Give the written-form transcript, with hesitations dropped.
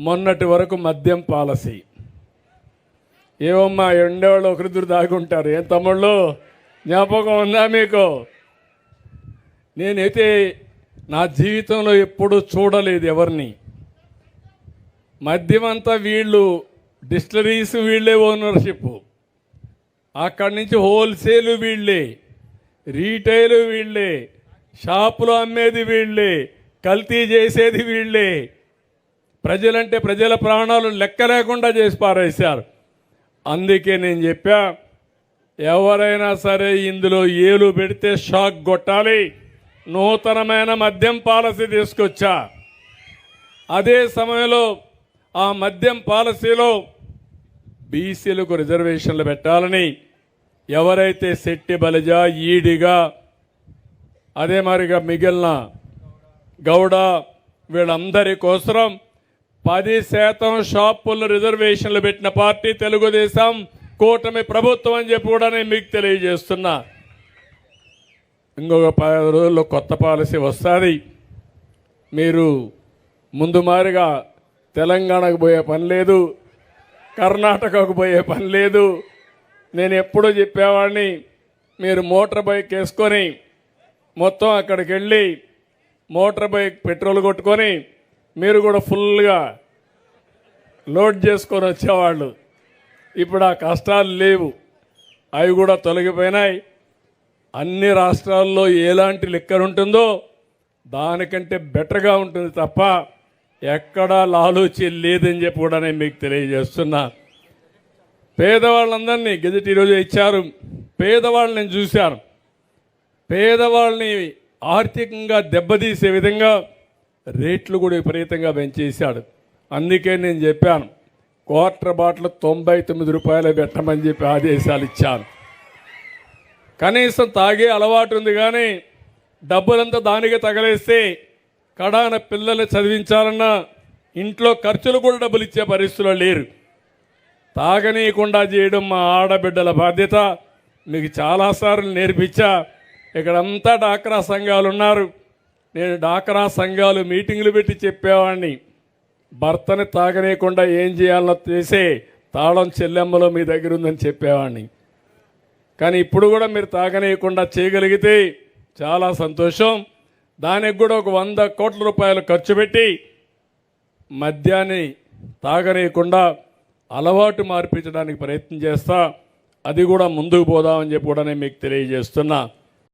మొన్నటి వరకు మద్యం పాలసీ. ఏమమ్మా ఎండేవాళ్ళు ఒకరిద్దరు దాగుంటారు. ఏం తమ్ముళ్ళు జ్ఞాపకం ఉందా మీకు? నేనైతే నా జీవితంలో ఎప్పుడూ చూడలేదు ఎవరిని. మద్యం అంతా వీళ్ళు, డిస్టిలరీస్ వీళ్ళే ఓనర్షిప్, అక్కడి నుంచి హోల్సేల్ వీళ్ళే, రీటైల్ వీళ్ళే, షాపులో అమ్మేది వీళ్ళే, కల్తీ చేసేది వీళ్ళే. ప్రజలంటే ప్రజల ప్రాణాలు లెక్క లేకుండా చేసి పారేశారు. అందుకే నేను చెప్పా, ఎవరైనా సరే ఇందులో ఏలు పెడితే షాక్ కొట్టాలి. నూతనమైన మద్యం పాలసీ తీసుకొచ్చా. అదే సమయంలో ఆ మద్యం పాలసీలో బీసీలకు రిజర్వేషన్లు పెట్టాలని, ఎవరైతే శెట్టి బలిజ, ఈడిగా, అదే మరిగా మిగిలిన గౌడ వీళ్ళందరి కోసం 10% షాపుల్లో రిజర్వేషన్లు పెట్టిన పార్టీ తెలుగుదేశం కూటమి ప్రభుత్వం అని చెప్పి కూడా నేను మీకు తెలియజేస్తున్నా. ఇంకొక 10 రోజుల్లో కొత్త పాలసీ వస్తుంది. మీరు ముందు మారిగా తెలంగాణకు పోయే పని లేదు, కర్ణాటకకు పోయే పని లేదు. నేను ఎప్పుడూ చెప్పేవాడిని, మీరు మోటార్ బైక్ వేసుకొని మొత్తం అక్కడికి వెళ్ళి మోటార్ బైక్ పెట్రోల్ కొట్టుకొని మీరు కూడా ఫుల్గా లోడ్ చేసుకొని వచ్చేవాళ్ళు. ఇప్పుడు ఆ కష్టాలు లేవు, అవి కూడా తొలగిపోయినాయి. అన్ని రాష్ట్రాల్లో ఎలాంటి లిక్కర్ ఉంటుందో దానికంటే బెటర్గా ఉంటుంది తప్ప ఎక్కడా లాలూచి లేదని చెప్పి కూడా నేను మీకు తెలియజేస్తున్నా. పేదవాళ్ళందరినీ గెజెట్ ఈరోజు ఇచ్చారు. పేదవాళ్ళని నేను చూశాను. పేదవాళ్ళని ఆర్థికంగా దెబ్బతీసే విధంగా రేట్లు కూడా విపరీతంగా పెంచేశాడు. అందుకే నేను చెప్పాను, క్వార్టర్ బాటిల్ 99 రూపాయలు పెట్టమని చెప్పి ఆదేశాలు ఇచ్చాను. కనీసం తాగే అలవాటు ఉంది, కానీ డబ్బులంతా దానికే తగలేస్తే కడాన పిల్లల్ని చదివించాలన్నా ఇంట్లో ఖర్చులు కూడా డబ్బులు ఇచ్చే పరిస్థితుల్లో లేరు. తాగనీయకుండా చేయడం మా ఆడబిడ్డల బాధ్యత. మీకు చాలాసార్లు నేర్పించా. ఇక్కడంతా డాక్రా సంఘాలు ఉన్నారు. నేను డాక్రా సంఘాలు మీటింగులు పెట్టి చెప్పేవాడిని, భర్తని తాగనీయకుండా ఏం చేయాలో చేసే తాళం చెల్లెమ్మలో మీ దగ్గర ఉందని చెప్పేవాడిని. కానీ ఇప్పుడు కూడా మీరు తాగనీయకుండా చేయగలిగితే చాలా సంతోషం. దానికి కూడా ఒక 100 కోట్ల రూపాయలు ఖర్చు పెట్టి మద్యాన్ని తాగనీయకుండా అలవాటు మార్పించడానికి ప్రయత్నం చేస్తా. అది కూడా ముందుకు పోదామని చెప్పి కూడా నేను మీకు తెలియజేస్తున్నా.